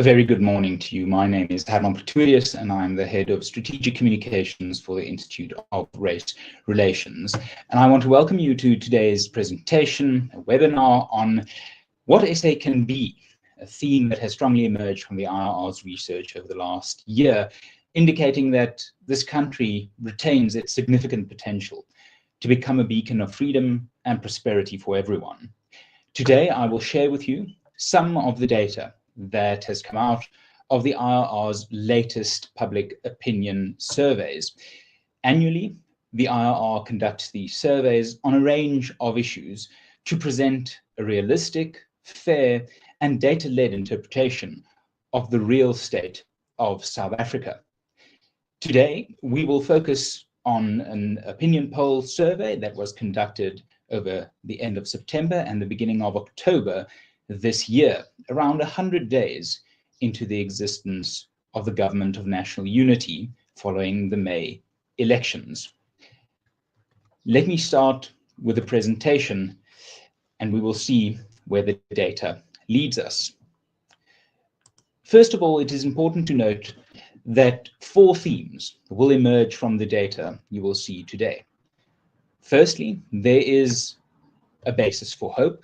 A very good morning to you. My name is Herman Pretorius, and I'm the head of strategic communications for the Institute of Race Relations. And I want to welcome you to today's presentation, a webinar on what SA can be, a theme that has strongly emerged from the IRR's research over the last year, indicating that this country retains its significant potential to become a beacon of freedom and prosperity for everyone. Today, I will share with you some of the data that has come out of the IRR's latest public opinion surveys. Annually, the IRR conducts these surveys on a range of issues to present a realistic, fair, and data-led interpretation of the real state of South Africa. Today, we will focus on an opinion poll survey that was conducted over the end of September and the beginning of October this year, around 100 days into the existence of the Government of National Unity following the May elections. Let me start with a presentation, and we will see where the data leads us. First of all, it is important to note that 4 themes will emerge from the data you will see today. Firstly, there is a basis for hope.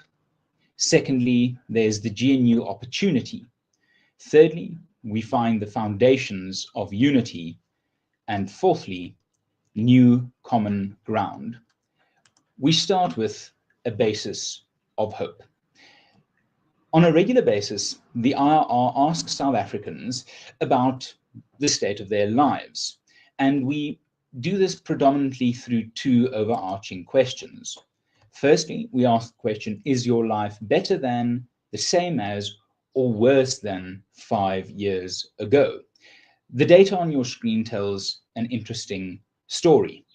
Secondly, there's the GNU Opportunity. Thirdly, we find the foundations of unity. And fourthly, new common ground. We start with a basis of hope. On a regular basis, the IRR asks South Africans about the state of their lives. And we do this predominantly through 2 overarching questions. Firstly, we ask the question, is your life better than, the same as, or worse than 5 years ago? The data on your screen tells an interesting story.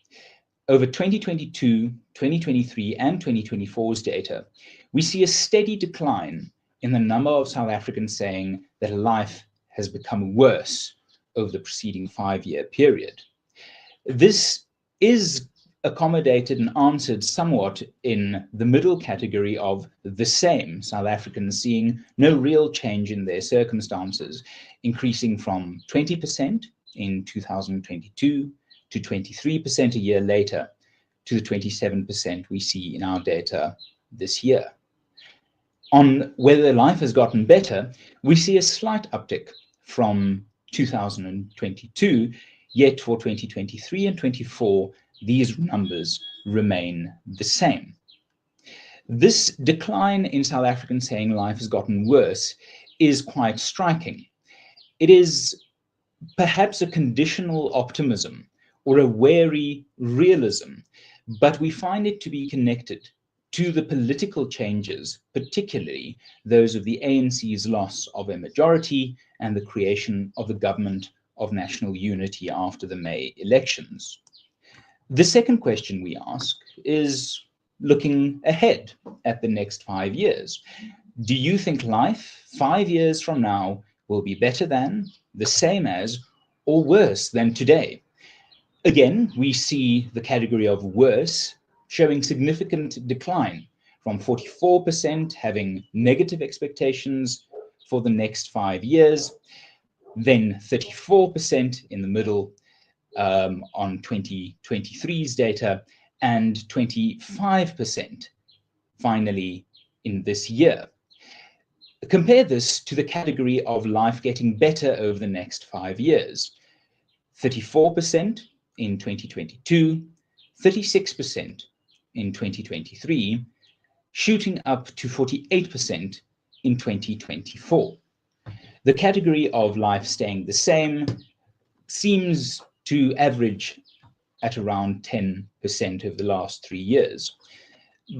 Over 2022, 2023, and 2024's data, we see a steady decline in the number of South Africans saying that life has become worse over the preceding 5-year period. This is accommodated and answered somewhat in the middle category of the same, South Africans seeing no real change in their circumstances, increasing from 20% in 2022 to 23% a year later to the 27% we see in our data this year. On whether life has gotten better, we see a slight uptick from 2022, yet for 2023 and 24, these numbers remain the same. This decline in South Africans saying life has gotten worse is quite striking. It is perhaps a conditional optimism or a wary realism, but we find it to be connected to the political changes, particularly those of the ANC's loss of a majority and the creation of the Government of National Unity after the May elections. The second question we ask is looking ahead at the next 5 years. Do you think life 5 years from now will be better than, the same as, or worse than today? Again, we see the category of worse showing significant decline, from 44% having negative expectations for the next 5 years, then 34% in the middle on 2023's data, and 25% finally in this year. Compare this to the category of life getting better over the next 5 years. 34% in 2022, 36% in 2023, shooting up to 48% in 2024. The category of life staying the same seems to average at around 10% over the last 3 years.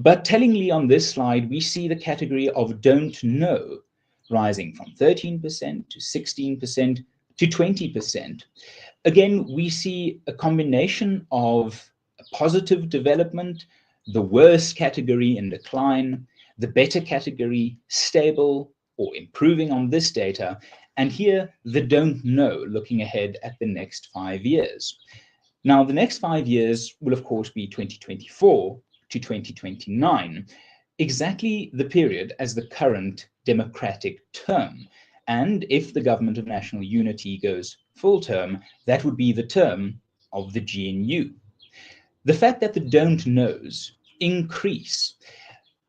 But tellingly on this slide, we see the category of don't know rising from 13% to 16% to 20%. Again, we see a combination of a positive development, the worst category in decline, the better category stable or improving on this data, and here the don't know looking ahead at the next 5 years. Now, the next 5 years will of course be 2024 to 2029, exactly the period as the current democratic term. And if the government of national unity goes full term, that would be the term of the GNU. The fact that the don't knows increase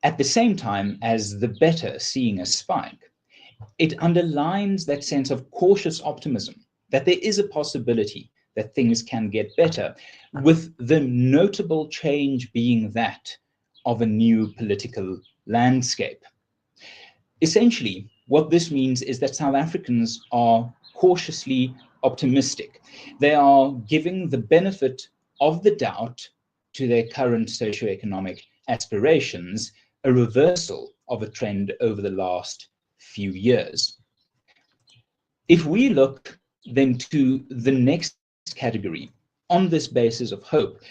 at the same time as the better seeing a spike, it underlines that sense of cautious optimism, that there is a possibility that things can get better, with the notable change being that of a new political landscape. Essentially, what this means is that South Africans are cautiously optimistic. They are giving the benefit of the doubt to their current socioeconomic aspirations, a reversal of a trend over the last few years. If we look then to the next category on this basis of hope,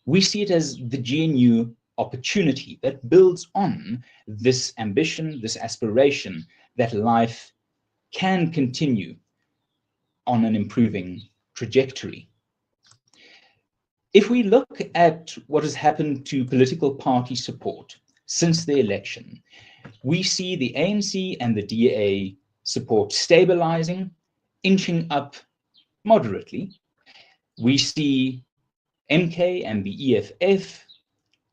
we see it as the GNU opportunity that builds on this ambition, this aspiration that life can continue on an improving trajectory. If we look at what has happened to political party support since the election, we see the ANC and the DA support stabilizing, inching up moderately. We see MK and the EFF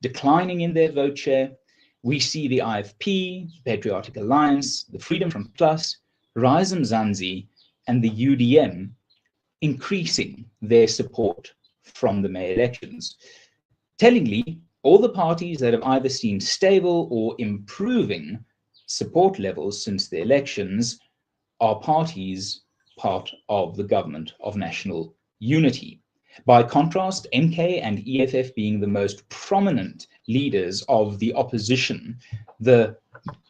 declining in their vote share. We see the IFP, Patriotic Alliance, the Freedom Front Plus, Rise Mzansi, and the UDM increasing their support from the May elections. Tellingly, all the parties that have either seen stable or improving support levels since the elections are parties part of the government of national unity. By contrast, MK and EFF being the most prominent leaders of the opposition, the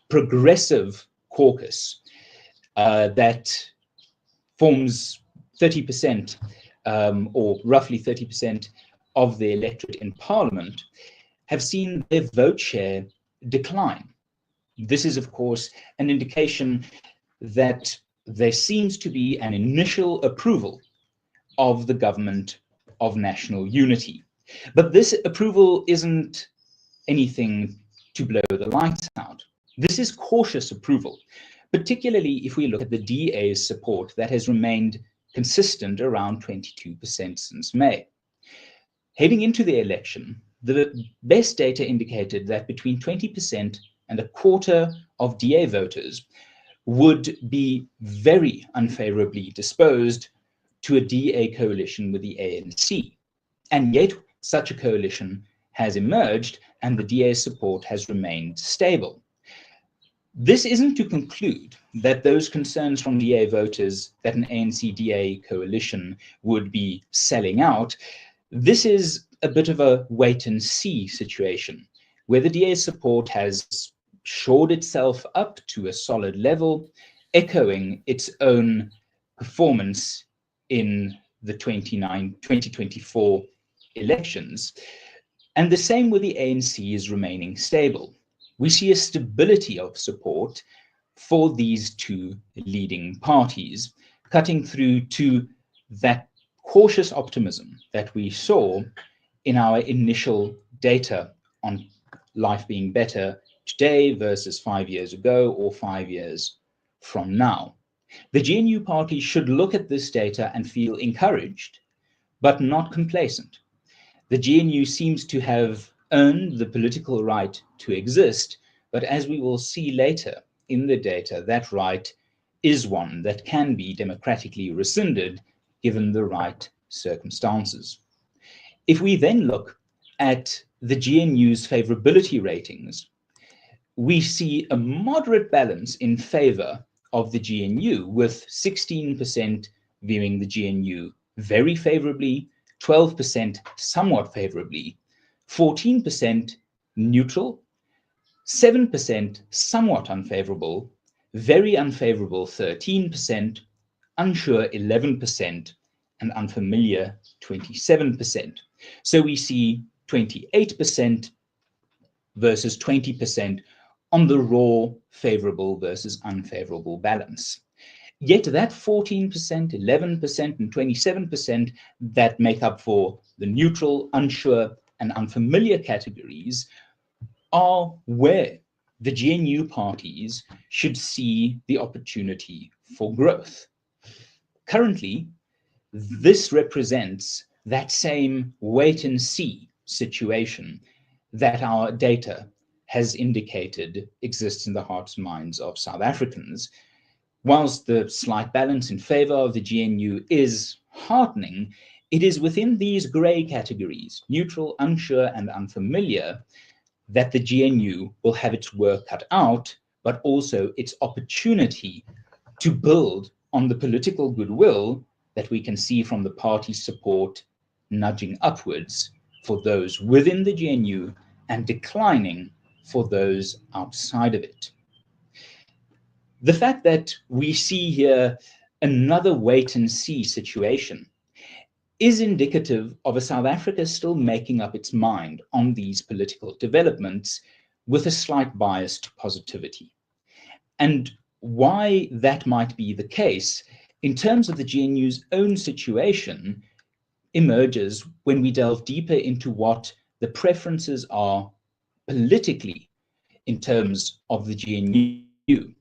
Progressive Caucus that forms 30% or roughly 30% of the electorate in parliament, have seen their vote share decline. This is, of course, an indication that there seems to be an initial approval of the government of national unity. But this approval isn't anything to blow the lights out. This is cautious approval, particularly if we look at the DA's support that has remained consistent around 22% since May. Heading into the election, the best data indicated that between 20% and a quarter of DA voters would be very unfavorably disposed to a DA coalition with the ANC. And yet such a coalition has emerged and the DA's support has remained stable. This isn't to conclude that those concerns from DA voters that an ANC-DA coalition would be selling out. This is a bit of a wait-and-see situation, where the DA's support has shored itself up to a solid level, echoing its own performance in the 2024 elections. And the same with the ANC is remaining stable. We see a stability of support for these two leading parties, cutting through to that cautious optimism that we saw in our initial data on life being better today versus 5 years ago or 5 years from now. The GNU party should look at this data and feel encouraged, but not complacent. The GNU seems to have earned the political right to exist, but as we will see later in the data, that right is one that can be democratically rescinded given the right circumstances. If we then look at the GNU's favorability ratings, we see a moderate balance in favor of the GNU, with 16% viewing the GNU very favorably, 12% somewhat favorably, 14% neutral, 7% somewhat unfavorable, very unfavorable 13%, unsure 11%, and unfamiliar 27%. So we see 28% versus 20% on the raw favorable versus unfavorable balance. Yet that 14%, 11%, and 27% that make up for the neutral, unsure, and unfamiliar categories are where the GNU parties should see the opportunity for growth. Currently, this represents that same wait and see situation that our data has indicated exists in the hearts and minds of South Africans. Whilst the slight balance in favor of the GNU is heartening, it is within these gray categories, neutral, unsure, and unfamiliar, that the GNU will have its work cut out, but also its opportunity to build on the political goodwill that we can see from the party support nudging upwards for those within the GNU and declining for those outside of it. The fact that we see here another wait and see situation is indicative of a South Africa still making up its mind on these political developments with a slight bias to positivity. And why that might be the case in terms of the GNU's own situation emerges when we delve deeper into what the preferences are politically in terms of the GNU.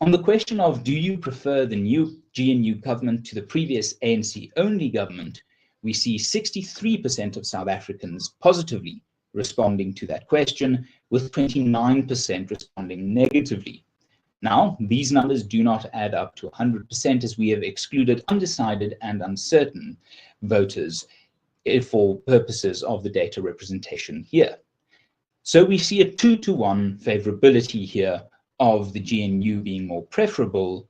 On the question of, do you prefer the new GNU government to the previous ANC-only government, we see 63% of South Africans positively responding to that question, with 29% responding negatively. Now, these numbers do not add up to 100%, as we have excluded undecided and uncertain voters for purposes of the data representation here. So we see a 2-to-1 favorability here of the GNU being more preferable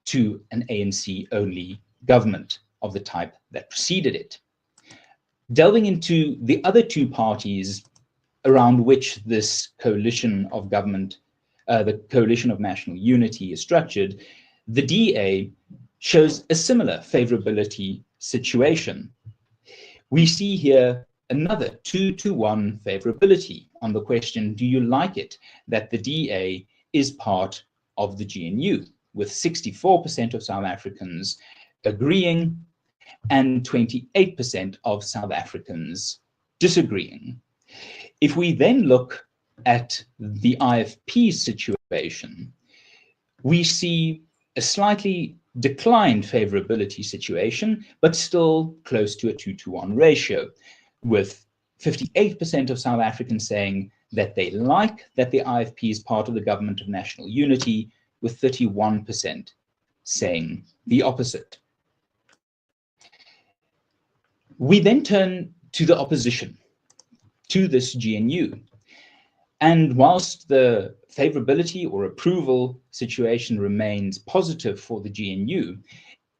to an ANC-only government of the type that preceded it. Delving into the other two parties around which this coalition of government, the coalition of national unity is structured, the DA shows a similar favorability situation. We see here another 2-to-1 favorability on the question, do you like it that the DA is part of the GNU, with 64% of South Africans agreeing and 28% of South Africans disagreeing. If we then look at the IFP situation, we see a slightly declined favorability situation, but still close to a 2-to-1 ratio, with 58% of South Africans saying that they like that the IFP is part of the government of national unity, with 31% saying the opposite. We then turn to the opposition to this GNU. And whilst the favorability or approval situation remains positive for the GNU,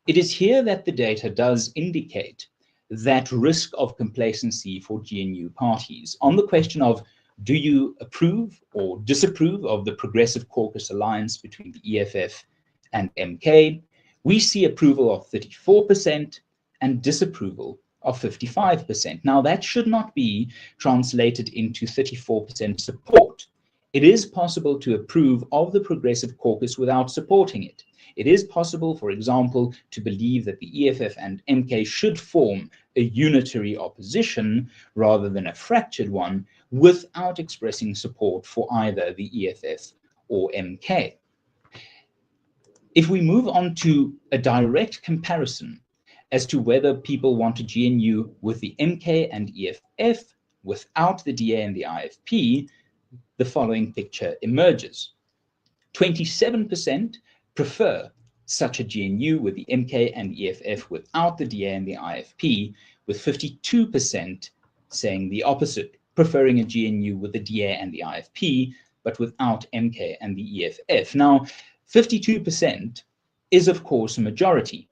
it is here that the data does indicate that risk of complacency for GNU parties. On the question of, do you approve or disapprove of the Progressive Caucus alliance between the EFF and MK, we see approval of 34% and disapproval of 55%. Now, that should not be translated into 34% support. It is possible to approve of the Progressive Caucus without supporting it. It is possible, for example, to believe that the EFF and MK should form a unitary opposition rather than a fractured one, without expressing support for either the EFF or MK. If we move on to a direct comparison as to whether people want a GNU with the MK and EFF without the DA and the IFP, the following picture emerges. 27% prefer such a GNU with the MK and EFF without the DA and the IFP, with 52% saying the opposite, preferring a GNU with the DA and the IFP, but without MK and the EFF. Now, 52% is, of course, a majority,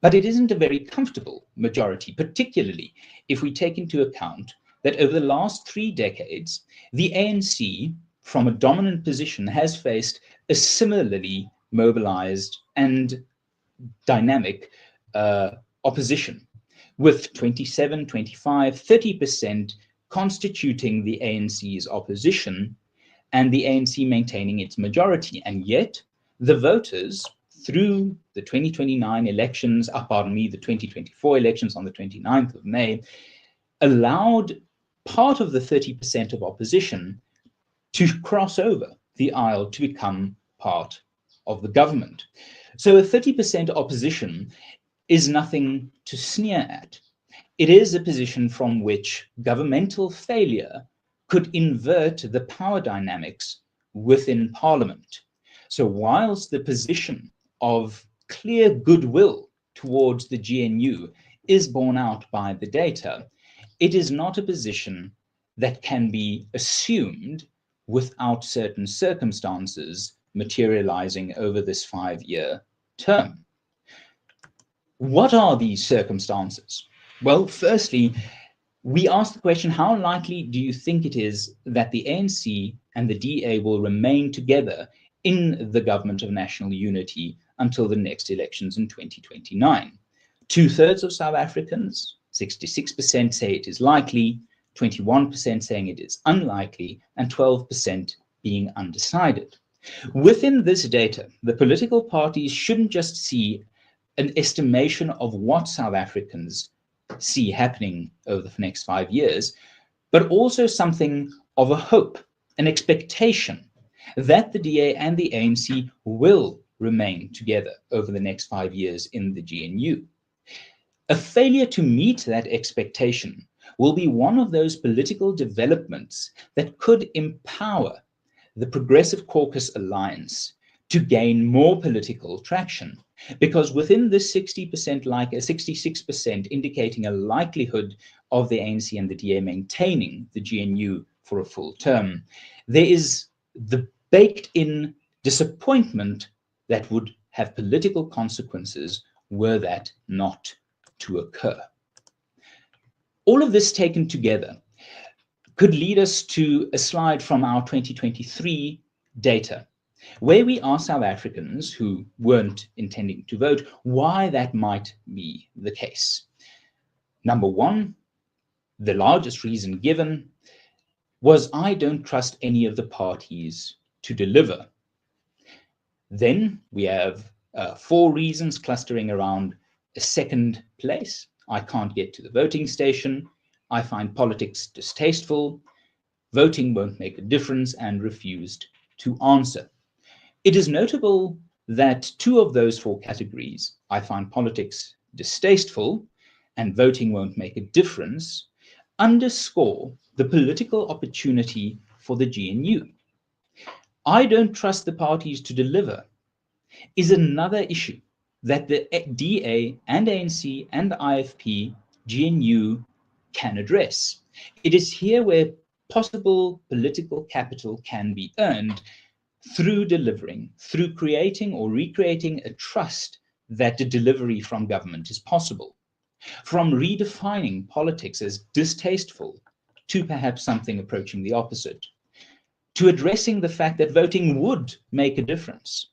but it isn't a very comfortable majority, particularly if we take into account that over the last 3 decades, the ANC, from a dominant position, has faced a similarly mobilized and dynamic opposition, with 27, 25, 30% constituting the ANC's opposition and the ANC maintaining its majority. And yet the voters, through the 2029 elections, the 2024 elections on the 29th of May, allowed part of the 30% of opposition to cross over the aisle to become part of the government. So a 30% opposition is nothing to sneer at. It is a position from which governmental failure could invert the power dynamics within Parliament. So whilst the position of clear goodwill towards the GNU is borne out by the data, it is not a position that can be assumed without certain circumstances materializing over this 5-year term. What are these circumstances? Well, firstly, we ask the question, how likely do you think it is that the ANC and the DA will remain together in the government of national unity until the next elections in 2029? 2/3 of South Africans, 66%, say it is likely, 21% saying it is unlikely, and 12% being undecided. Within this data, the political parties shouldn't just see an estimation of what South Africans see happening over the next 5 years, but also something of a hope, an expectation that the DA and the ANC will remain together over the next 5 years in the GNU. A failure to meet that expectation will be one of those political developments that could empower the Progressive Caucus alliance to gain more political traction. Because within this 60%, like a 66% indicating a likelihood of the ANC and the DA maintaining the GNU for a full term, there is the baked-in disappointment that would have political consequences were that not to occur. All of this taken together could lead us to a slide from our 2023 data, where we ask South Africans who weren't intending to vote why that might be the case. Number one, the largest reason given was, I don't trust any of the parties to deliver. Then we have 4 reasons clustering around a second place. I can't get to the voting station. I find politics distasteful. Voting won't make a difference, and refused to answer. It is notable that 2 of those 4 categories, I find politics distasteful and voting won't make a difference, underscore the political opportunity for the GNU. I don't trust the parties to deliver is another issue that the DA and ANC and the IFP GNU can address. It is here where possible political capital can be earned through delivering, through creating or recreating a trust that the delivery from government is possible, from redefining politics as distasteful to perhaps something approaching the opposite, to addressing the fact that voting would make a difference.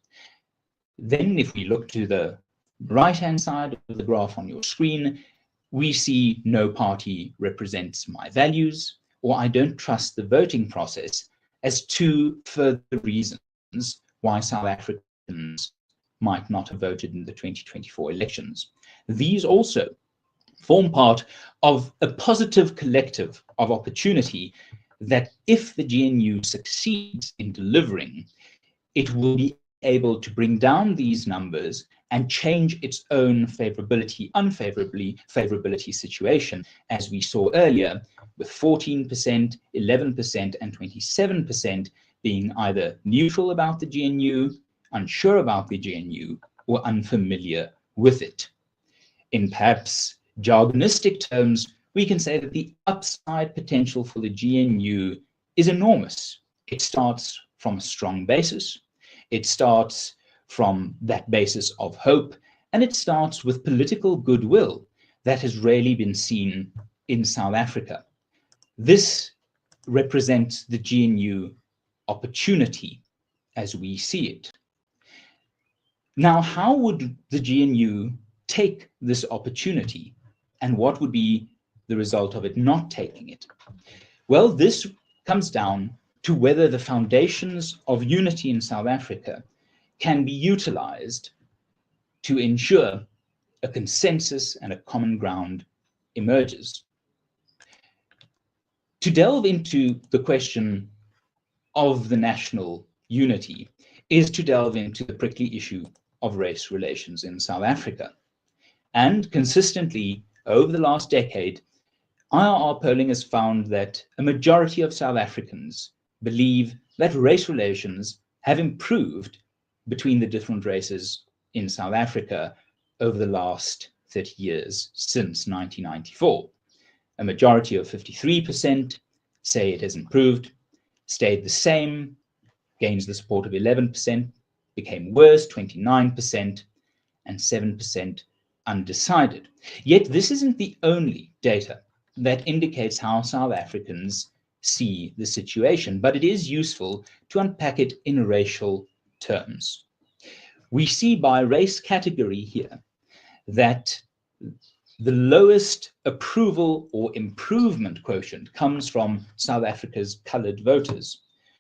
Then if we look to the right-hand side of the graph on your screen, we see no party represents my values, or I don't trust the voting process, as 2 further reasons why South Africans might not have voted in the 2024 elections. These also form part of a positive collective of opportunity that if the GNU succeeds in delivering, it will be able to bring down these numbers and change its own favorability situation, as we saw earlier, with 14%, 11%, and 27% being either neutral about the GNU, unsure about the GNU, or unfamiliar with it. In perhaps jargonistic terms, we can say that the upside potential for the GNU is enormous. It starts from a strong basis. It starts from that basis of hope, and it starts with political goodwill that has rarely been seen in South Africa. This represents the GNU opportunity as we see it. Now, how would the GNU take this opportunity, and what would be the result of it not taking it? Well, this comes down to whether the foundations of unity in South Africa can be utilized to ensure a consensus and a common ground emerges. To delve into the question of the national unity, is to delve into the prickly issue of race relations in South Africa. And consistently over the last decade, IRR polling has found that a majority of South Africans believe that race relations have improved between the different races in South Africa over the last 30 years since 1994. A majority of 53% say it has improved, stayed the same, gains the support of 11%, became worse, 29%, and 7% undecided. Yet this isn't the only data that indicates how South Africans see the situation, but it is useful to unpack it in racial terms. We see by race category here that the lowest approval or improvement quotient comes from South Africa's coloured voters.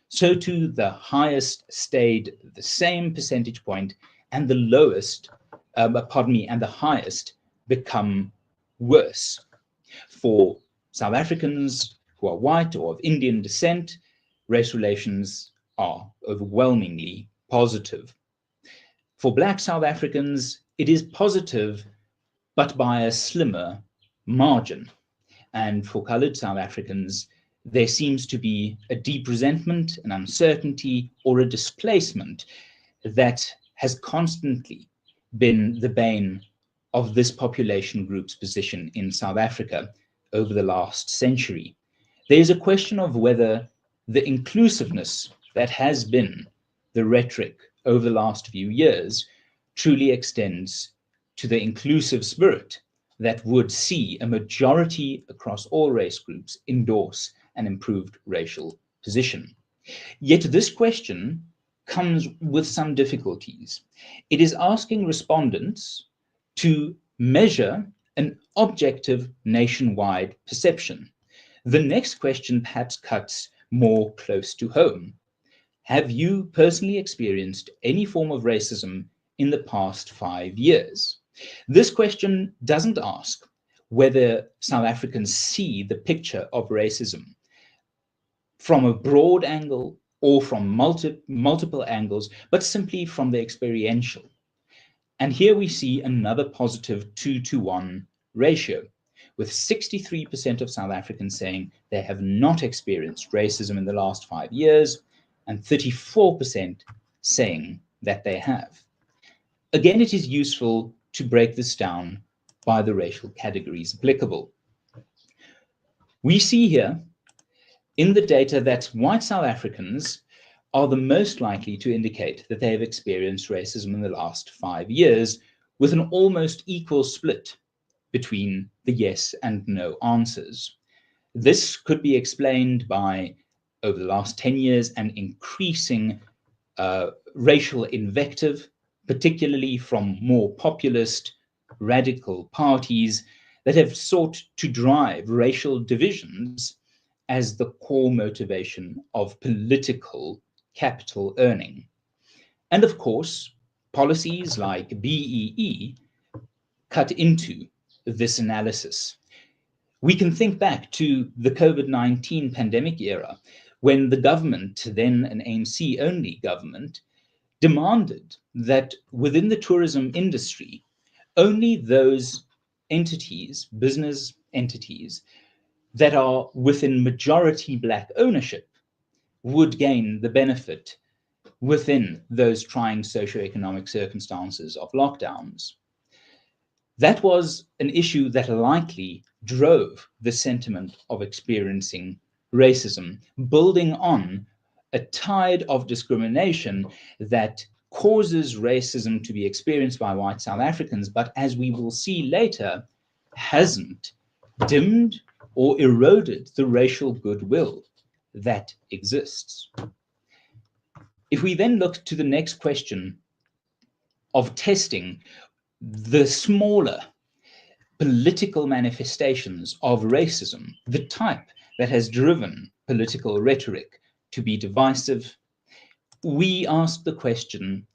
So too, the highest stayed the same percentage point, and the lowest, and the highest become worse. For South Africans who are white or of Indian descent, race relations are overwhelmingly positive. For Black South Africans, it is positive, but by a slimmer margin. And for coloured South Africans, there seems to be a deep resentment, an uncertainty, or a displacement that has constantly been the bane of this population group's position in South Africa over the last century. There's a question of whether the inclusiveness that has been the rhetoric over the last few years truly extends to the inclusive spirit that would see a majority across all race groups endorse an improved racial position. Yet this question comes with some difficulties. It is asking respondents to measure an objective nationwide perception. The next question perhaps cuts more close to home. Have you personally experienced any form of racism in the past 5 years? This question doesn't ask whether South Africans see the picture of racism from a broad angle or from multiple angles, but simply from the experiential. And here we see another positive 2-to-1 ratio, with 63% of South Africans saying they have not experienced racism in the last 5 years, and 34% saying that they have. Again, it is useful to break this down by the racial categories applicable. We see here in the data that white South Africans are the most likely to indicate that they have experienced racism in the last 5 years, with an almost equal split between the yes and no answers. This could be explained by, over the last 10 years, an increasing racial invective, particularly from more populist, radical parties that have sought to drive racial divisions as the core motivation of political capital earning. And of course, policies like BEE cut into this analysis. We can think back to the COVID-19 pandemic era, when the government, then an ANC-only government, demanded that within the tourism industry, only those entities, business entities, that are within majority Black ownership would gain the benefit within those trying socioeconomic circumstances of lockdowns. That was an issue that likely drove the sentiment of experiencing racism, building on a tide of discrimination that causes racism to be experienced by white South Africans, but as we will see later, hasn't dimmed or eroded the racial goodwill that exists. If we then look to the next question of testing the smaller political manifestations of racism, the type that has driven political rhetoric to be divisive, we ask the question,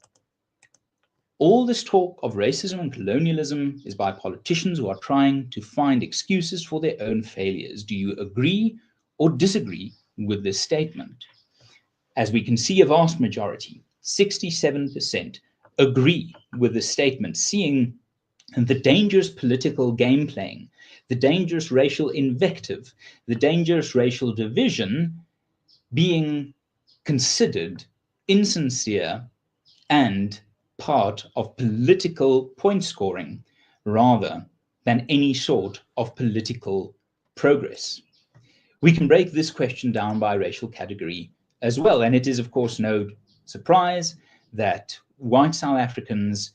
all this talk of racism and colonialism is by politicians who are trying to find excuses for their own failures. Do you agree or disagree with this statement? As we can see, a vast majority, 67% agree with the statement, seeing the dangerous political game playing, the dangerous racial invective, the dangerous racial division being considered insincere and part of political point scoring rather than any sort of political progress. We can break this question down by racial category as well, and it is, of course, no surprise that white South Africans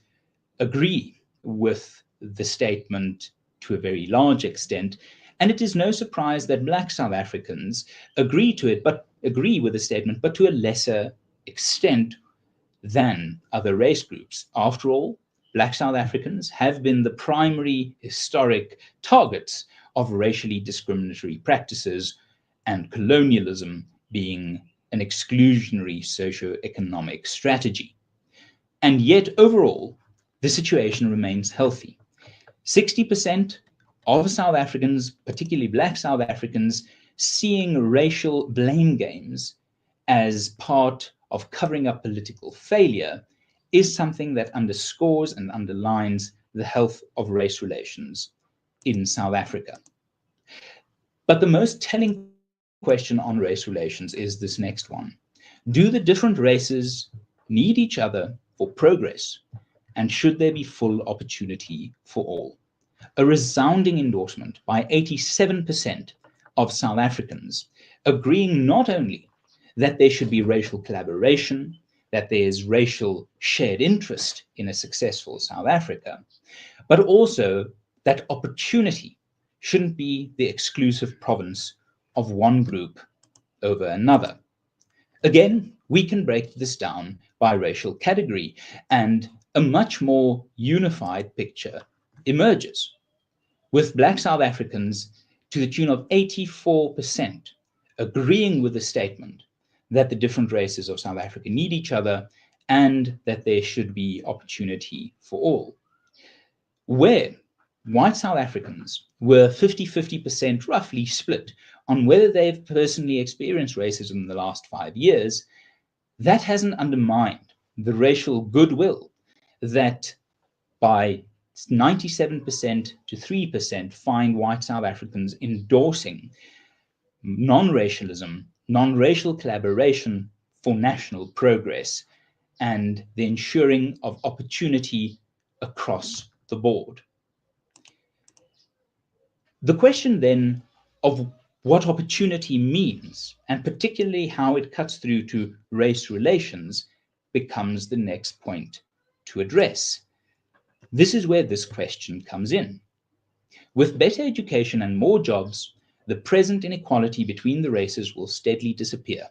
agree with the statement to a very large extent, and it is no surprise that Black South Africans agree with the statement, but to a lesser extent than other race groups. After all, Black South Africans have been the primary historic targets of racially discriminatory practices, and colonialism being an exclusionary socio-economic strategy. And yet, overall, the situation remains healthy. 60% of South Africans, particularly Black South Africans, seeing racial blame games as part of covering up political failure is something that underscores and underlines the health of race relations in South Africa. But the most telling question on race relations is this next one. Do the different races need each other for progress? And should there be full opportunity for all? A resounding endorsement by 87% of South Africans, agreeing not only that there should be racial collaboration, that there is racial shared interest in a successful South Africa, but also that opportunity shouldn't be the exclusive province of one group over another. Again, we can break this down by racial category, and a much more unified picture emerges, with Black South Africans to the tune of 84% agreeing with the statement that the different races of South Africa need each other and that there should be opportunity for all. Where white South Africans were 50-50% roughly split on whether they've personally experienced racism in the last 5 years, that hasn't undermined the racial goodwill that by 97% to 3% find white South Africans endorsing non-racialism, non-racial collaboration for national progress, and the ensuring of opportunity across the board. The question then of what opportunity means, and particularly how it cuts through to race relations, becomes the next point to address. This is where this question comes in. With better education and more jobs, the present inequality between the races will steadily disappear.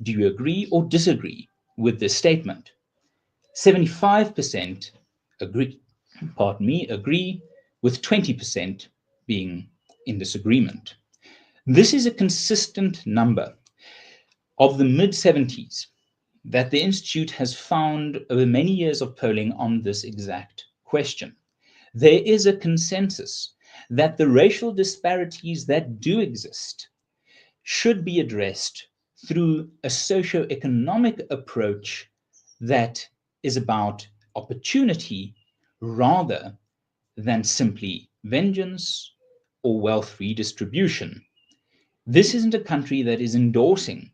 Do you agree or disagree with this statement? 75% agree, with 20% being in disagreement. This is a consistent number of the mid-70s that the Institute has found over many years of polling on this exact question. There is a consensus that the racial disparities that do exist should be addressed through a socio-economic approach that is about opportunity rather than simply vengeance or wealth redistribution. This isn't a country that is endorsing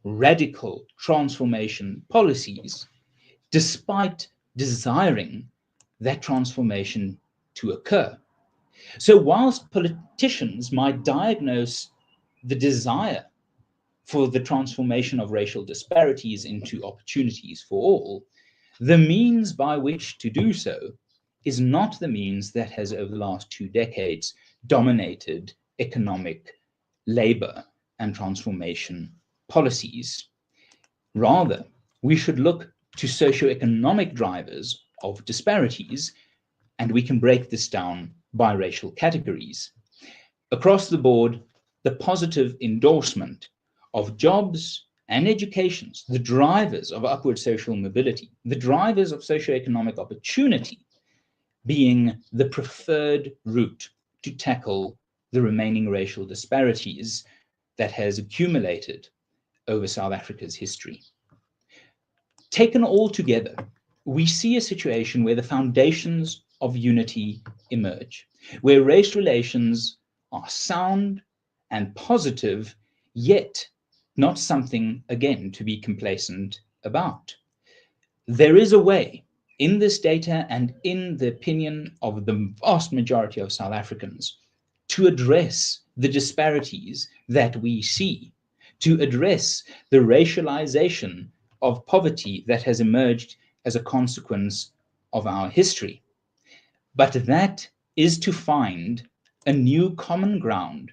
radical transformation policies, despite desiring that transformation to occur. So whilst politicians might diagnose the desire for the transformation of racial disparities into opportunities for all, the means by which to do so is not the means that has over the last 2 decades dominated economic, labor, and transformation policies. Rather, we should look to socioeconomic drivers of disparities, and we can break this down by racial categories. Across the board, the positive endorsement of jobs and educations, the drivers of upward social mobility, the drivers of socioeconomic opportunity, being the preferred route to tackle the remaining racial disparities that has accumulated over South Africa's history. Taken all together, we see a situation where the foundations of unity emerge, where race relations are sound and positive, yet not something, again, to be complacent about. There is a way in this data and in the opinion of the vast majority of South Africans to address the disparities that we see, to address the racialization of poverty that has emerged as a consequence of our history. But that is to find a new common ground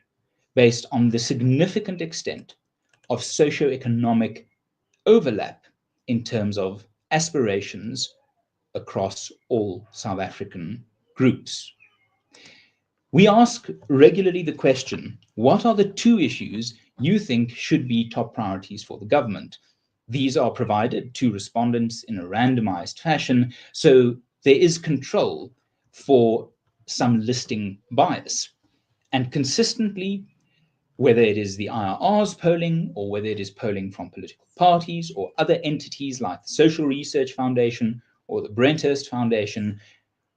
based on the significant extent of socioeconomic overlap in terms of aspirations across all South African groups. We ask regularly the question, what are the two issues you think should be top priorities for the government? These are provided to respondents in a randomized fashion, so there is control for some listing bias. And consistently, whether it is the IRR's polling or whether it is polling from political parties or other entities like the Social Research Foundation or the Brenthurst Foundation,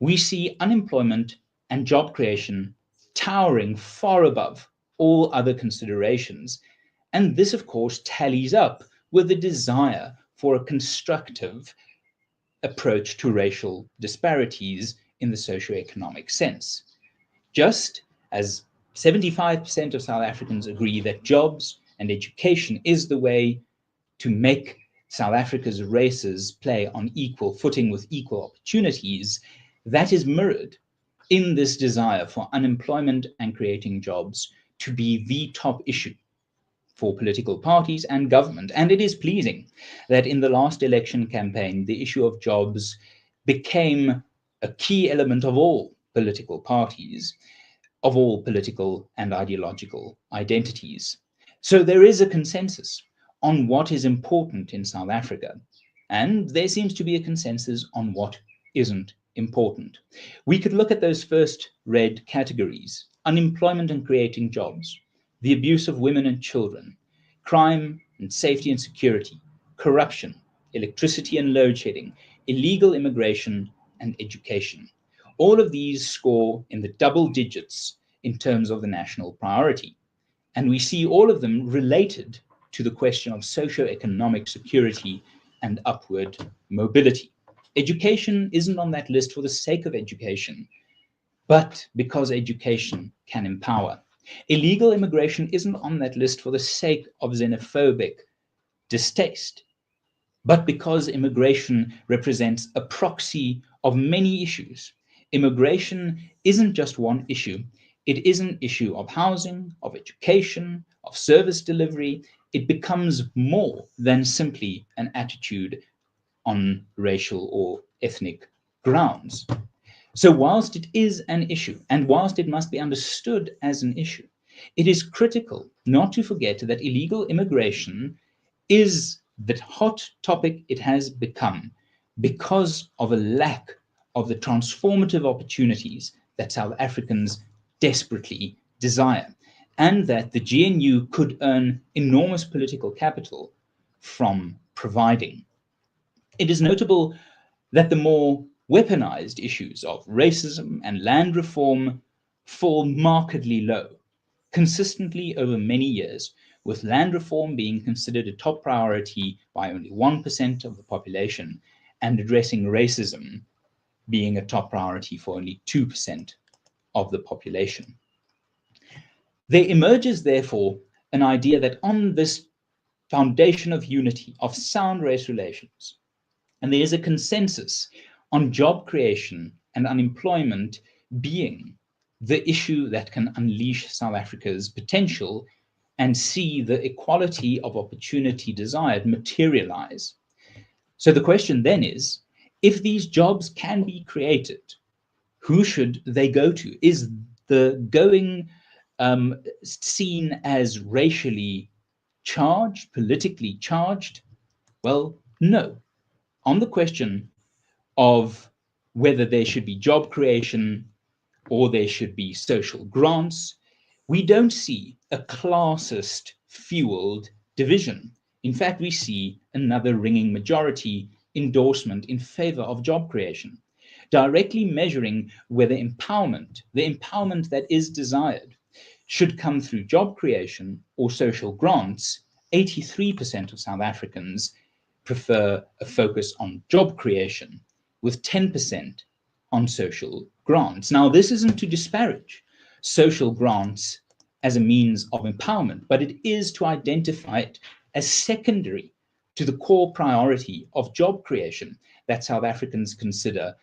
we see unemployment and job creation towering far above all other considerations. And this, of course, tallies up with the desire for a constructive approach to racial disparities in the socioeconomic sense. Just as 75% of South Africans agree that jobs and education is the way to make South Africa's races play on equal footing with equal opportunities, that is mirrored in this desire for unemployment and creating jobs to be the top issue for political parties and government. And it is pleasing that in the last election campaign, the issue of jobs became a key element of all political parties, of all political and ideological identities. So there is a consensus on what is important in South Africa, and there seems to be a consensus on what isn't important. We could look at those first red categories: unemployment and creating jobs, the abuse of women and children, crime and safety and security, corruption, electricity and load shedding, illegal immigration, and education. All of these score in the double digits in terms of the national priority. And we see all of them related to the question of socio-economic security and upward mobility. Education isn't on that list for the sake of education, but because education can empower. Illegal immigration isn't on that list for the sake of xenophobic distaste, but because immigration represents a proxy of many issues. Immigration isn't just one issue. It is an issue of housing, of education, of service delivery. It becomes more than simply an attitude on racial or ethnic grounds. So whilst it is an issue, and whilst it must be understood as an issue, it is critical not to forget that illegal immigration is the hot topic it has become because of a lack of the transformative opportunities that South Africans desperately desire, and that the GNU could earn enormous political capital from providing. It is notable that the more weaponized issues of racism and land reform fall markedly low, consistently over many years, with land reform being considered a top priority by only 1% of the population, and addressing racism being a top priority for only 2% of the population. There emerges, therefore, an idea that on this foundation of unity, of sound race relations, and there is a consensus on job creation and unemployment being the issue that can unleash South Africa's potential and see the equality of opportunity desired materialize. So the question then is, if these jobs can be created, who should they go to? Is the going seen as racially charged, politically charged? Well, no. On the question of whether there should be job creation or there should be social grants, we don't see a classist fueled division. In fact, we see another ringing majority endorsement in favor of job creation, directly measuring whether empowerment, the empowerment that is desired, should come through job creation or social grants. 83% of South Africans prefer a focus on job creation, with 10% on social grants. Now, this isn't to disparage social grants as a means of empowerment, but it is to identify it as secondary to the core priority of job creation that South Africans consider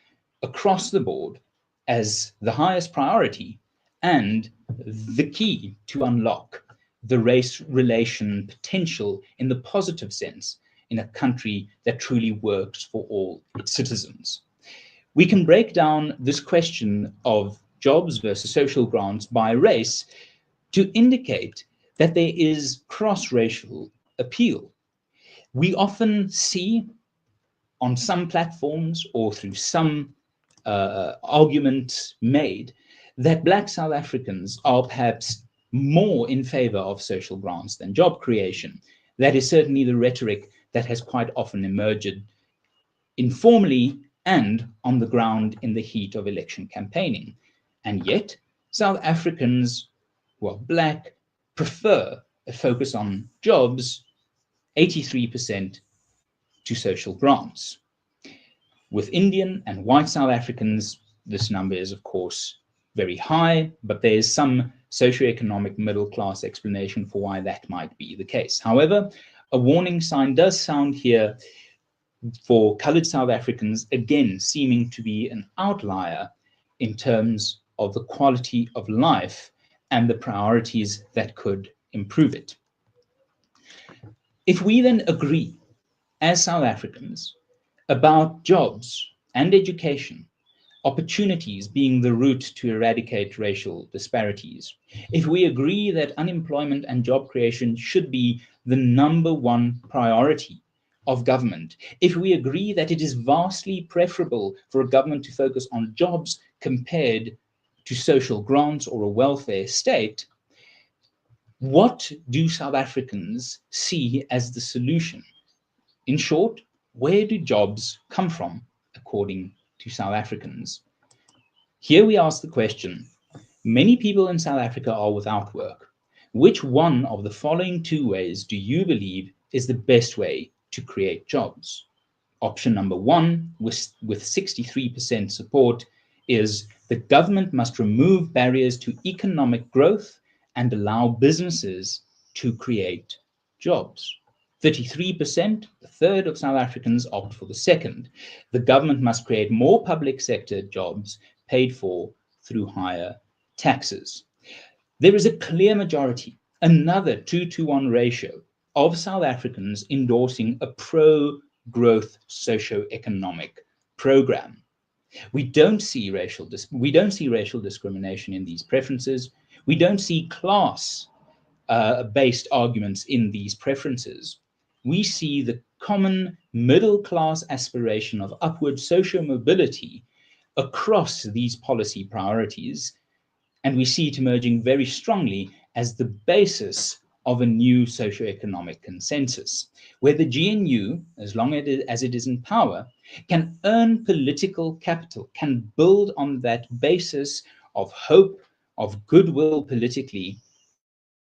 across the board as the highest priority and the key to unlock the race relation potential in the positive sense in a country that truly works for all its citizens. We can break down this question of jobs versus social grants by race to indicate that there is cross-racial appeal. We often see on some platforms or through some argument made that Black South Africans are perhaps more in favor of social grants than job creation. That is certainly the rhetoric that has quite often emerged informally and on the ground in the heat of election campaigning. And yet, South Africans who are Black prefer a focus on jobs, 83% to social grants. With Indian and white South Africans, this number is, of course, very high, but there is some socioeconomic middle class explanation for why that might be the case. However, a warning sign does sound here for colored South Africans, again, seeming to be an outlier in terms of the quality of life and the priorities that could improve it. If we then agree as South Africans about jobs and education, opportunities being the route to eradicate racial disparities, if we agree that unemployment and job creation should be the number one priority of government, if we agree that it is vastly preferable for a government to focus on jobs compared to social grants or a welfare state, what do South Africans see as the solution? In short, where do jobs come from, according to South Africans? Here we ask the question, many people in South Africa are without work. Which one of the following two ways do you believe is the best way to create jobs? Option number one, with 63% support, is the government must remove barriers to economic growth and allow businesses to create jobs. 33%, a third of South Africans, opt for the second. The government must create more public sector jobs paid for through higher taxes. There is a clear majority, another 2-to-1 ratio of South Africans endorsing a pro-growth socio-economic program. We don't see racial discrimination in these preferences. We don't see class-based arguments in these preferences. We see the common middle-class aspiration of upward social mobility across these policy priorities, and we see it emerging very strongly as the basis of a new socioeconomic consensus, where the GNU, as long as it is in power, can earn political capital, can build on that basis of hope, of goodwill politically,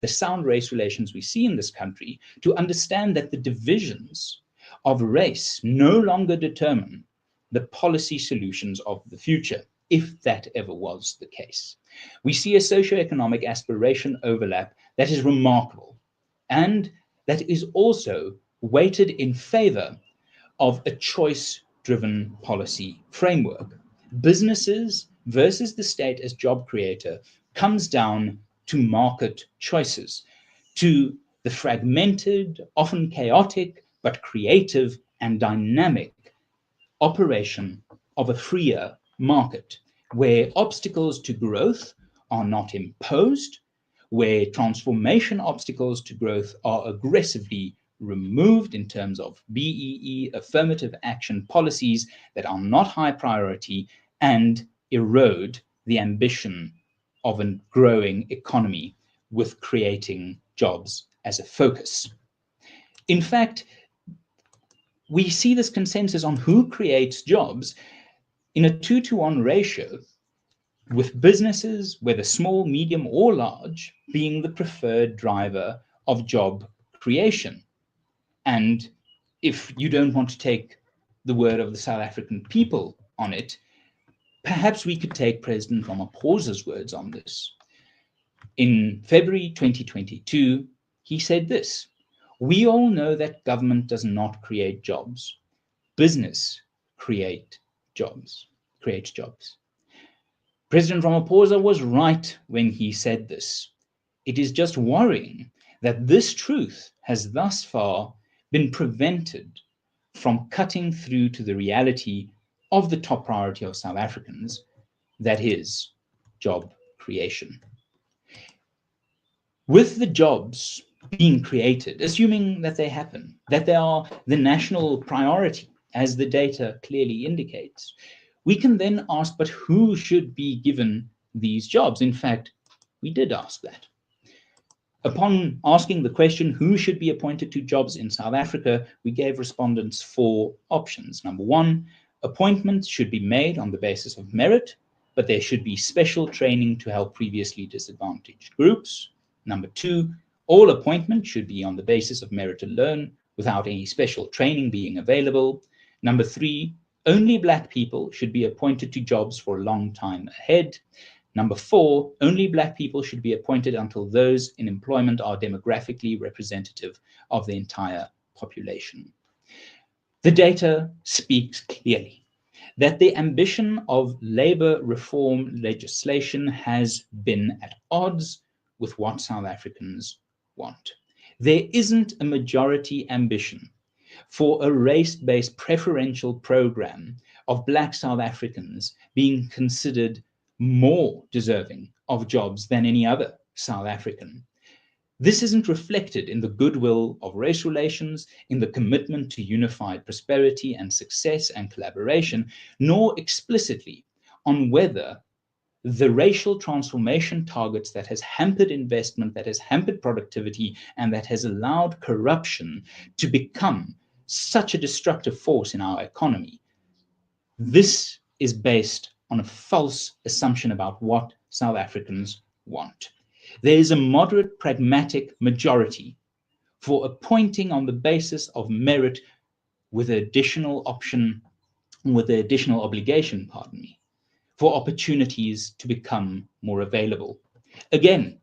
the sound race relations we see in this country, to understand that the divisions of race no longer determine the policy solutions of the future, if that ever was the case. We see a socioeconomic aspiration overlap that is remarkable and that is also weighted in favor of a choice-driven policy framework. Businesses versus the state as job creator comes down to market choices, to the fragmented, often chaotic, but creative and dynamic operation of a freer market, where obstacles to growth are not imposed, where transformation obstacles to growth are aggressively removed in terms of BEE, affirmative action policies that are not high priority and erode the ambition of a growing economy with creating jobs as a focus. In fact, we see this consensus on who creates jobs in a 2-to-1 ratio, with businesses, whether small, medium, or large, being the preferred driver of job creation. And if you don't want to take the word of the South African people on it, perhaps we could take President Ramaphosa's words on this. In February 2022, he said this: "We all know that government does not create jobs. Business creates jobs. President Ramaphosa was right when he said this. It is just worrying that this truth has thus far been prevented from cutting through to the reality of the top priority of South Africans, that is, job creation." With the jobs being created, assuming that they happen, that they are the national priority, as the data clearly indicates, we can then ask, but who should be given these jobs? In fact, we did ask that. Upon asking the question, who should be appointed to jobs in South Africa, we gave respondents 4 options. Number 1, appointments should be made on the basis of merit, but there should be special training to help previously disadvantaged groups. Number 2, all appointments should be on the basis of merit alone, without any special training being available. Number 3, only Black people should be appointed to jobs for a long time ahead. Number 4, only Black people should be appointed until those in employment are demographically representative of the entire population. The data speaks clearly that the ambition of labor reform legislation has been at odds with what South Africans want. There isn't a majority ambition for a race-based preferential program of Black South Africans being considered more deserving of jobs than any other South African. This isn't reflected in the goodwill of race relations, in the commitment to unified prosperity and success and collaboration, nor explicitly on whether the racial transformation targets that has hampered investment, that has hampered productivity, and that has allowed corruption to become such a destructive force in our economy. This is based on a false assumption about what South Africans want. There is a moderate, pragmatic majority for appointing on the basis of merit with the additional obligation, for opportunities to become more available. Again,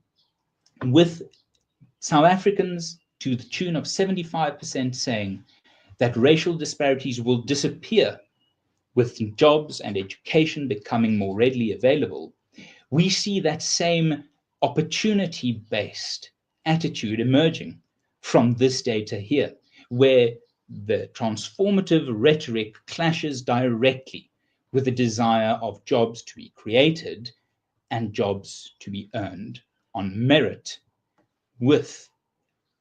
with South Africans to the tune of 75% saying that racial disparities will disappear with jobs and education becoming more readily available, we see that same opportunity-based attitude emerging from this data here, where the transformative rhetoric clashes directly with the desire of jobs to be created and jobs to be earned on merit, with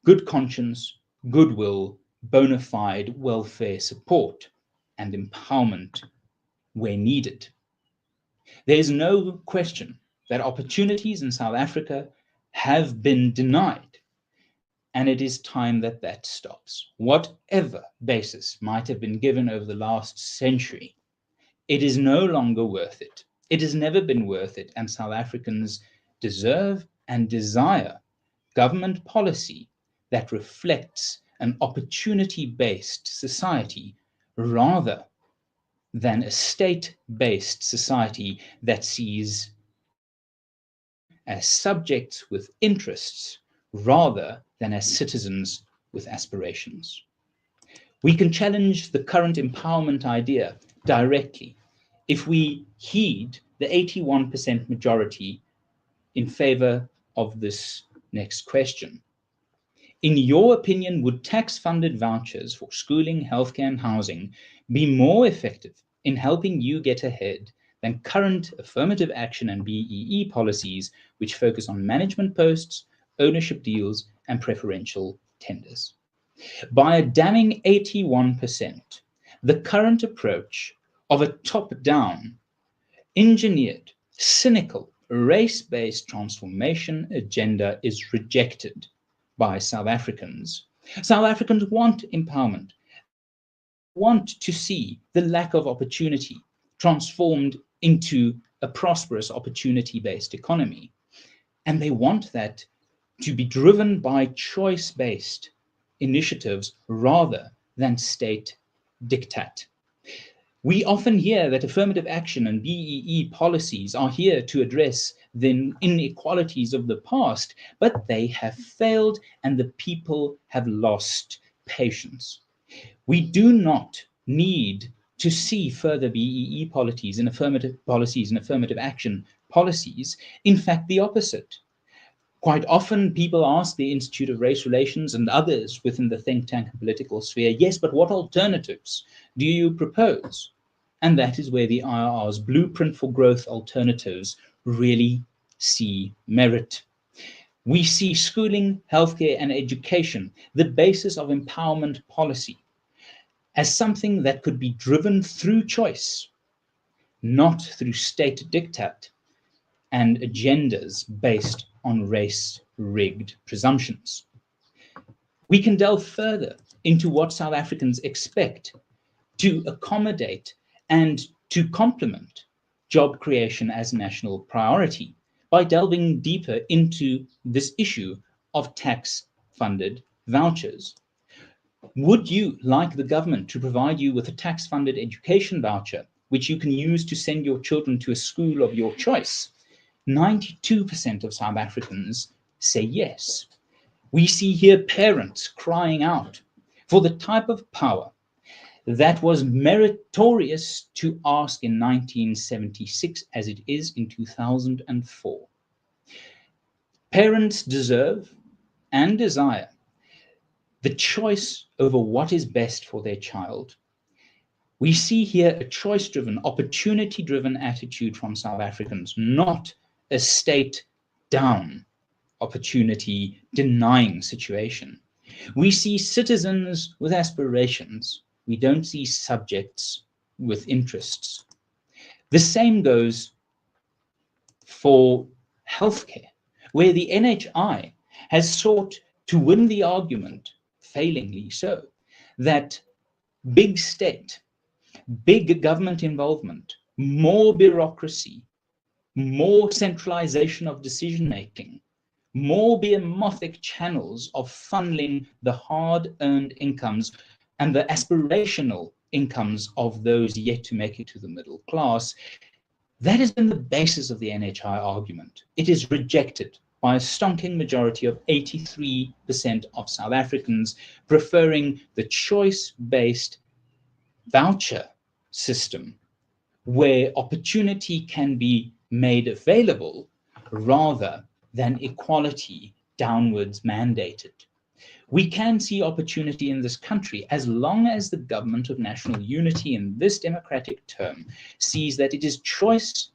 good conscience, goodwill, bona fide welfare support, and empowerment where needed. There is no question that opportunities in South Africa have been denied, and it is time that that stops. Whatever basis might have been given over the last century, it is no longer worth it. It has never been worth it, and South Africans deserve and desire government policy that reflects an opportunity-based society rather than a state-based society that sees them as subjects with interests rather than as citizens with aspirations. We can challenge the current empowerment idea directly if we heed the 81% majority in favor of this next question. In your opinion, would tax-funded vouchers for schooling, healthcare, and housing be more effective in helping you get ahead than current affirmative action and BEE policies, which focus on management posts, ownership deals, and preferential tenders? By a damning 81%, the current approach of a top-down, engineered, cynical, race-based transformation agenda is rejected by South Africans, South Africans want empowerment, want to see the lack of opportunity transformed into a prosperous opportunity-based economy. And they want that to be driven by choice-based initiatives rather than state diktat. We often hear that affirmative action and BEE policies are here to address the inequalities of the past, but they have failed and the people have lost patience. We do not need to see further BEE policies and affirmative action policies. In fact, the opposite. Quite often, people ask the Institute of Race Relations and others within the think tank and political sphere, yes, but what alternatives do you propose? And that is where the IRR's blueprint for growth alternatives really see merit. We see schooling, healthcare, and education, the basis of empowerment policy, as something that could be driven through choice, not through state diktat and agendas based on race-rigged presumptions. We can delve further into what South Africans expect to accommodate and to complement job creation as a national priority by delving deeper into this issue of tax-funded vouchers. Would you like the government to provide you with a tax-funded education voucher, which you can use to send your children to a school of your choice? 92% of South Africans say yes. We see here parents crying out for the type of power that was meritorious to ask in 1976 as it is in 2004. Parents deserve and desire the choice over what is best for their child. We see here a choice-driven, opportunity-driven attitude from South Africans, not a state-down, opportunity-denying situation. We see citizens with aspirations. We don't see subjects with interests. The same goes for healthcare, where the NHI has sought to win the argument, failingly so, that big state, big government involvement, more bureaucracy, more centralization of decision-making, more behemoths channels of funneling the hard-earned incomes and the aspirational incomes of those yet to make it to the middle class. That has been the basis of the NHI argument. It is rejected by a stonking majority of 83% of South Africans, preferring the choice-based voucher system where opportunity can be made available rather than equality downwards mandated. We can see opportunity in this country as long as the government of national unity in this democratic term sees that it is choice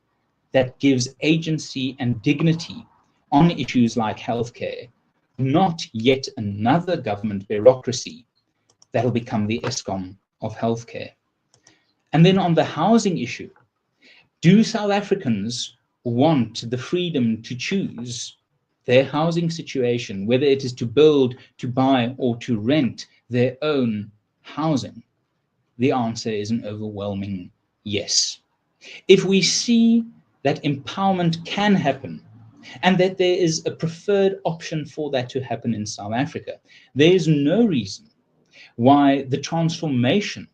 that gives agency and dignity on issues like healthcare, not yet another government bureaucracy that'll become the ESCOM of healthcare. And then on the housing issue, do South Africans want the freedom to choose their housing situation, whether it is to build, to buy, or to rent their own housing? The answer is an overwhelming yes. If we see that empowerment can happen and that there is a preferred option for that to happen in South Africa, there is no reason why the transformation,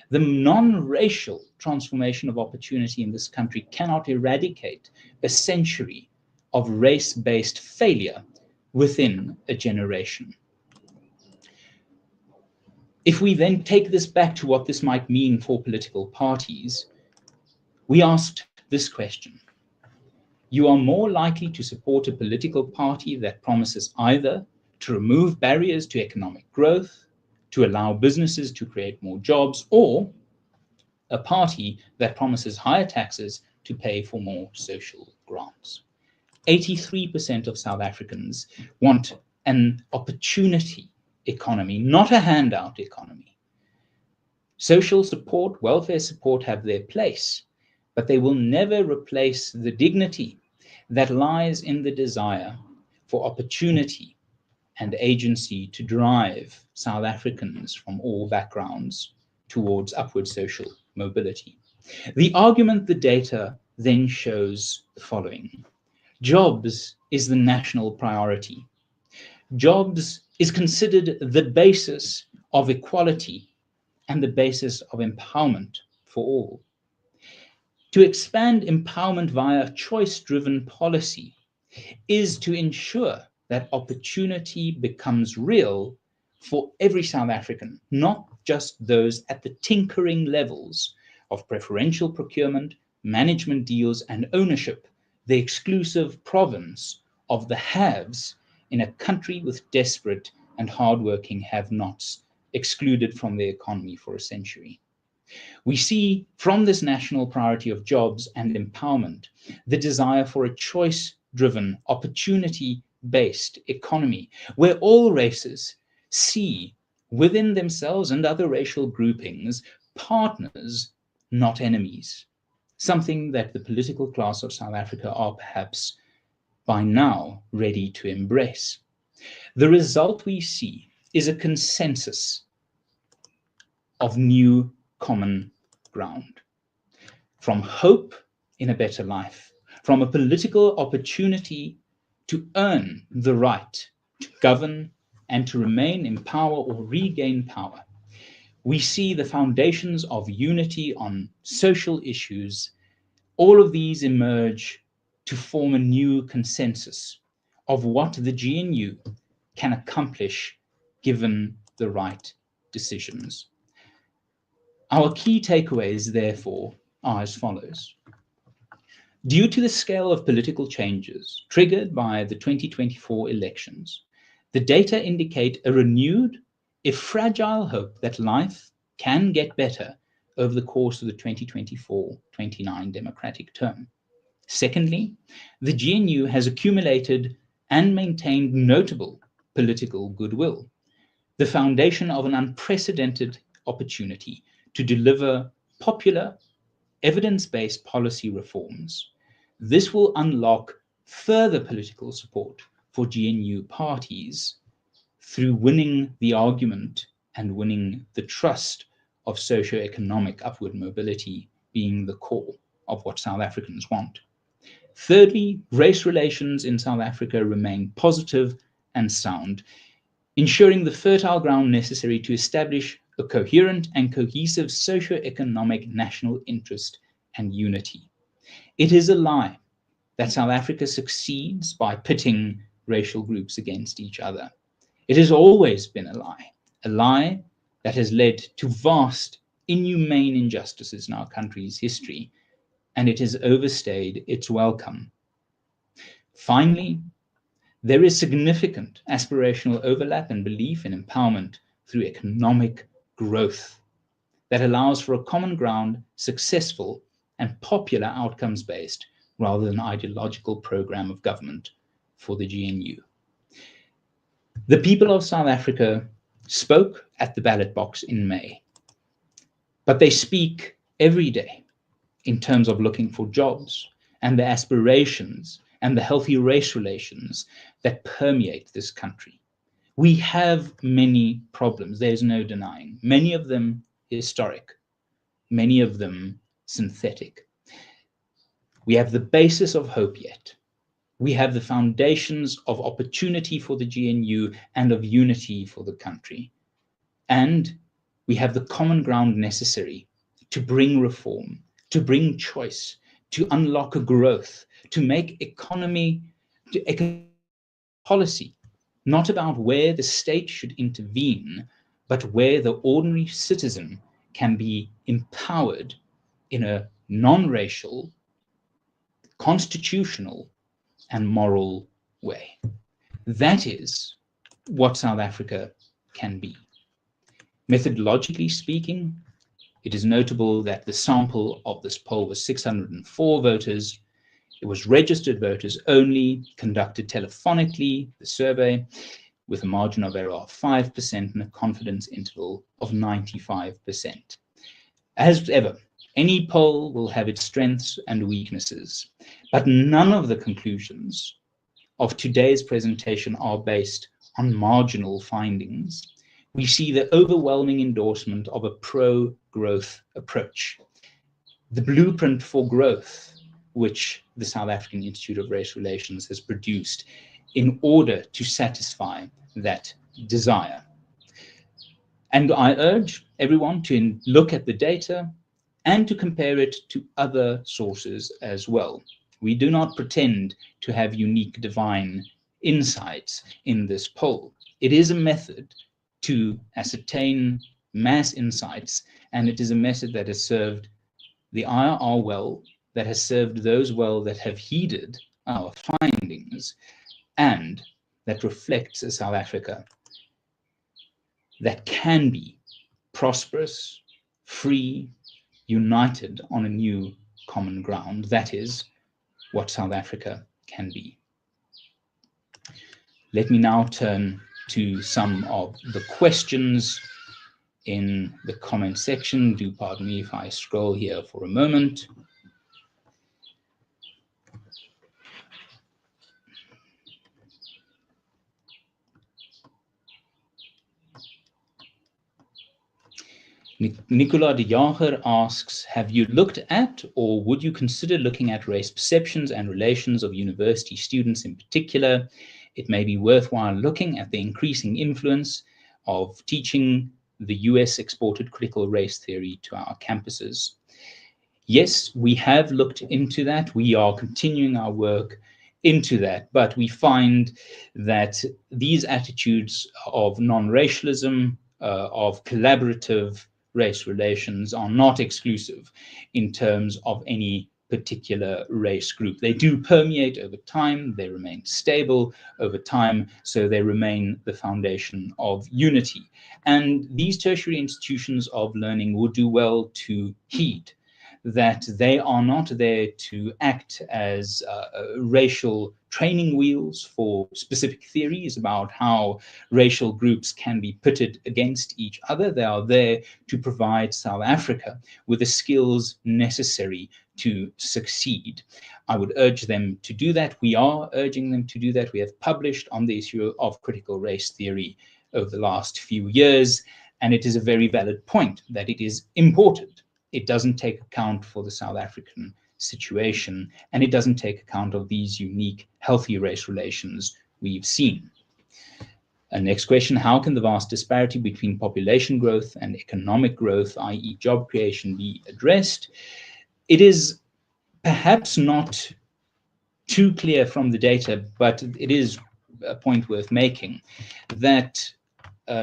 the non-racial transformation of opportunity in this country cannot eradicate a century of race-based failure within a generation. If we then take this back to what this might mean for political parties, we asked this question. You are more likely to support a political party that promises either to remove barriers to economic growth, to allow businesses to create more jobs, or a party that promises higher taxes to pay for more social grants. 83% of South Africans want an opportunity economy, not a handout economy. Social support, welfare support have their place, but they will never replace the dignity that lies in the desire for opportunity and agency to drive South Africans from all backgrounds towards upward social mobility. The argument the data then shows the following. Jobs is the national priority. Jobs is considered the basis of equality and the basis of empowerment for all. To expand empowerment via choice-driven policy is to ensure that opportunity becomes real for every South African, not just those at the tinkering levels of preferential procurement, management deals, and ownership, the exclusive province of the haves in a country with desperate and hardworking have-nots excluded from the economy for a century. We see from this national priority of jobs and empowerment the desire for a choice-driven, opportunity-based economy where all races see within themselves and other racial groupings partners, not enemies, something that the political class of South Africa are perhaps by now ready to embrace. The result we see is a consensus of new common ground, from hope in a better life, from a political opportunity to earn the right to govern and to remain in power or regain power. We see the foundations of unity on social issues. All of these emerge to form a new consensus of what the GNU can accomplish given the right decisions. Our key takeaways, therefore, are as follows. Due to the scale of political changes triggered by the 2024 elections, the data indicate a renewed, if fragile, hope that life can get better over the course of the 2024-29 democratic term. Secondly, the GNU has accumulated and maintained notable political goodwill, the foundation of an unprecedented opportunity to deliver popular, evidence-based policy reforms. This will unlock further political support for GNU parties through winning the argument and winning the trust of socio-economic upward mobility being the core of what South Africans want. Thirdly, race relations in South Africa remain positive and sound, ensuring the fertile ground necessary to establish a coherent and cohesive socio-economic national interest and unity. It is a lie that South Africa succeeds by pitting racial groups against each other. It has always been a lie that has led to vast, inhumane injustices in our country's history, and it has overstayed its welcome. Finally, there is significant aspirational overlap and belief in empowerment through economic growth that allows for a common ground, successful and popular outcomes-based rather than ideological program of government for the GNU. The people of South Africa spoke at the ballot box in May, but they speak every day in terms of looking for jobs and the aspirations and the healthy race relations that permeate this country. We have many problems, there's no denying. Many of them historic, many of them synthetic. We have the basis of hope yet. We have the foundations of opportunity for the GNU and of unity for the country. And we have the common ground necessary to bring reform, to bring choice, to unlock a growth, to make economic policy not about where the state should intervene, but where the ordinary citizen can be empowered in a non-racial, constitutional, and moral way. That is what South Africa can be. Methodologically speaking, it is notable that the sample of this poll was 604 voters. It was registered voters only, conducted telephonically, the survey, with a margin of error of 5% and a confidence interval of 95%. As ever, any poll will have its strengths and weaknesses, but none of the conclusions of today's presentation are based on marginal findings, we see the overwhelming endorsement of a pro-growth approach. The blueprint for growth, which the South African Institute of Race Relations has produced in order to satisfy that desire. And I urge everyone to look at the data and to compare it to other sources as well. We do not pretend to have unique divine insights in this poll. It is a method to ascertain mass insights, and it is a method that has served the IRR well, that has served those well that have heeded our findings, and that reflects a South Africa that can be prosperous, free, united on a new common ground. That is what South Africa can be. Let me now turn to some of the questions in the comment section. Do pardon me if I scroll here for a moment. Nicola de Jager asks, have you looked at or would you consider looking at race perceptions and relations of university students in particular? It may be worthwhile looking at the increasing influence of teaching the US exported critical race theory to our campuses. Yes, we have looked into that. We are continuing our work into that, but we find that these attitudes of non-racialism, of collaborative race relations are not exclusive in terms of any particular race group. They do permeate over time, they remain stable over time, so they remain the foundation of unity. And these tertiary institutions of learning would do well to heed that they are not there to act as racial training wheels for specific theories about how racial groups can be pitted against each other. They are there to provide South Africa with the skills necessary to succeed. I would urge them to do that. We are urging them to do that. We have published on the issue of critical race theory over the last few years, and it is a very valid point that it is important. It doesn't take account for the South African situation, and it doesn't take account of these unique, healthy race relations we've seen. Next question, how can the vast disparity between population growth and economic growth, i.e. job creation, be addressed? It is perhaps not too clear from the data, but it is a point worth making, that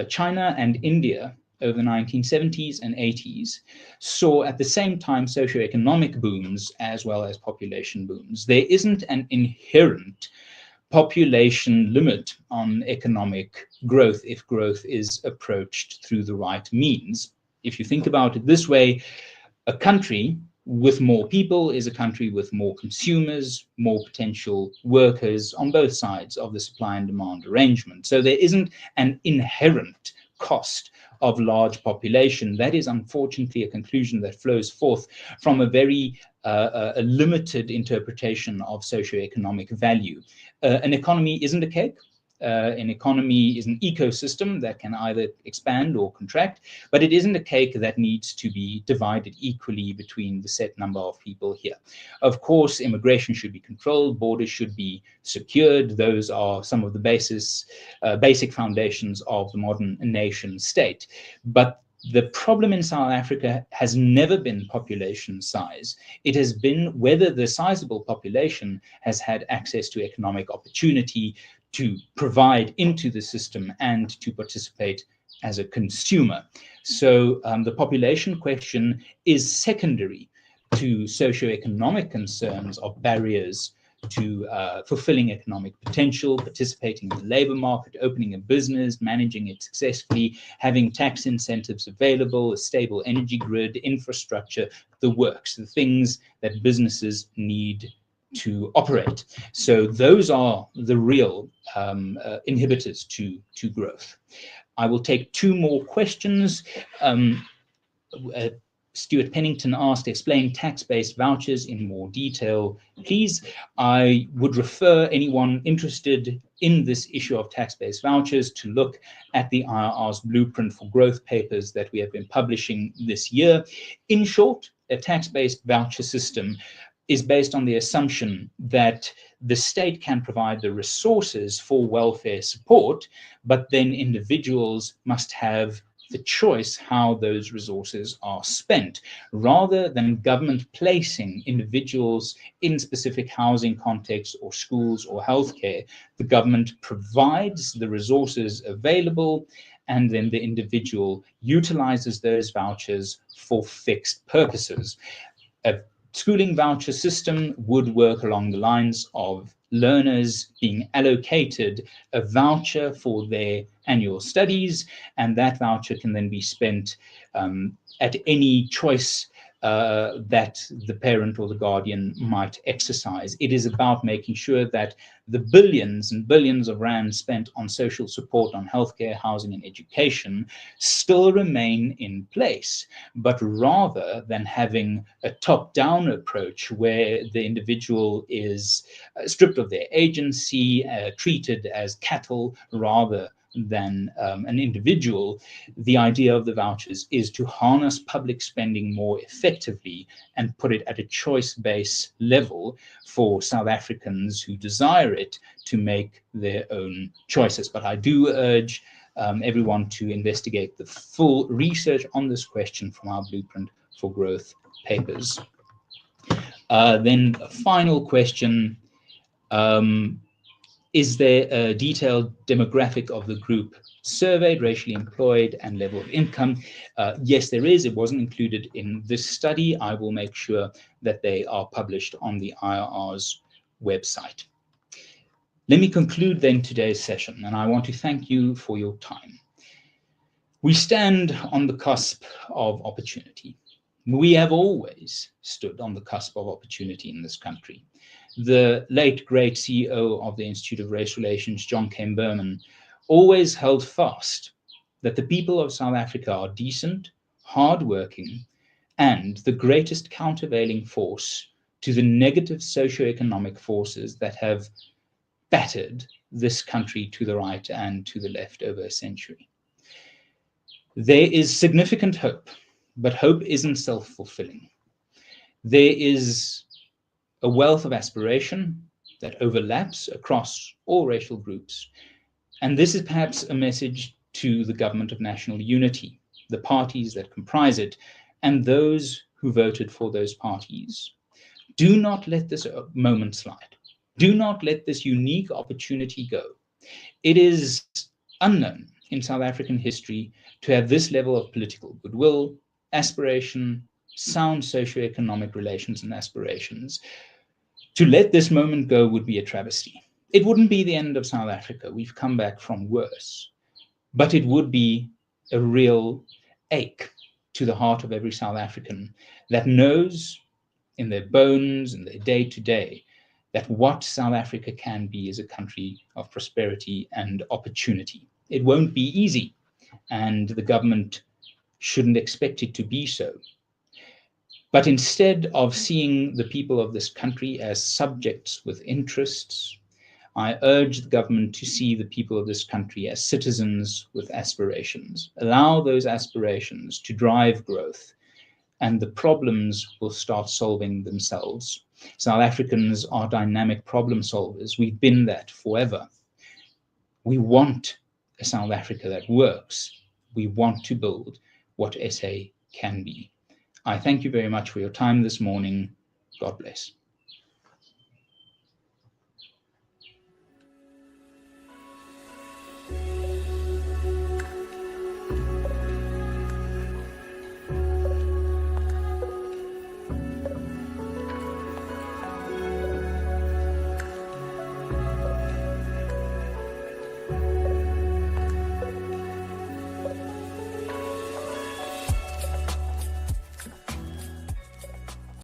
China and India over the 1970s and 80s saw at the same time socioeconomic booms as well as population booms. There isn't an inherent population limit on economic growth if growth is approached through the right means. If you think about it this way, a country with more people is a country with more consumers, more potential workers on both sides of the supply and demand arrangement. So there isn't an inherent cost of large population. That is unfortunately a conclusion that flows forth from a very a limited interpretation of socioeconomic value. An economy isn't a cake. An economy is an ecosystem that can either expand or contract, but it isn't a cake that needs to be divided equally between the set number of people here. Of course, immigration should be controlled, borders should be secured. Those are some of the basic foundations of the modern nation state. But the problem in South Africa has never been population size. It has been whether the sizable population has had access to economic opportunity to provide into the system and to participate as a consumer. So the population question is secondary to socioeconomic concerns of barriers to fulfilling economic potential, participating in the labor market, opening a business, managing it successfully, having tax incentives available, a stable energy grid, infrastructure, the works, the things that businesses need to operate. So those are the real inhibitors to growth. I will take two more questions. Stuart Pennington asked, explain tax-based vouchers in more detail, please. I would refer anyone interested in this issue of tax-based vouchers to look at the IRR's blueprint for growth papers that we have been publishing this year. In short, a tax-based voucher system is based on the assumption that the state can provide the resources for welfare support, but then individuals must have the choice how those resources are spent, rather than government placing individuals in specific housing contexts or schools or healthcare. The government provides the resources available, and then the individual utilizes those vouchers for fixed purposes. A schooling voucher system would work along the lines of learners being allocated a voucher for their annual studies, and that voucher can then be spent at any choice that the parent or the guardian might exercise. It is about making sure that the billions and billions of rands spent on social support, on healthcare, housing, and education still remain in place, but rather than having a top-down approach where the individual is stripped of their agency, treated as cattle rather than an individual, the idea of the vouchers is to harness public spending more effectively and put it at a choice-based level for South Africans who desire it to make their own choices. But I do urge everyone to investigate the full research on this question from our Blueprint for Growth papers. Then a final question. Is there a detailed demographic of the group surveyed, racially employed, and level of income? Yes, there is. It wasn't included in this study. I will make sure that they are published on the IRR's website. Let me conclude then today's session, and I want to thank you for your time. We stand on the cusp of opportunity. We have always stood on the cusp of opportunity in this country. The late, great CEO of the Institute of Race Relations, John Kane Berman, always held fast that the people of South Africa are decent, hardworking, and the greatest countervailing force to the negative socioeconomic forces that have battered this country to the right and to the left over a century. There is significant hope, but hope isn't self-fulfilling. There is a wealth of aspiration that overlaps across all racial groups. And this is perhaps a message to the government of national unity, the parties that comprise it, and those who voted for those parties. Do not let this moment slide. Do not let this unique opportunity go. It is unknown in South African history to have this level of political goodwill, aspiration, sound socioeconomic relations and aspirations. To let this moment go would be a travesty. It wouldn't be the end of South Africa. We've come back from worse. But it would be a real ache to the heart of every South African that knows in their bones, in their day-to-day, that what South Africa can be is a country of prosperity and opportunity. It won't be easy, and the government shouldn't expect it to be so. But instead of seeing the people of this country as subjects with interests, I urge the government to see the people of this country as citizens with aspirations. Allow those aspirations to drive growth, and the problems will start solving themselves. South Africans are dynamic problem solvers. We've been that forever. We want a South Africa that works. We want to build what SA can be. I thank you very much for your time this morning. God bless.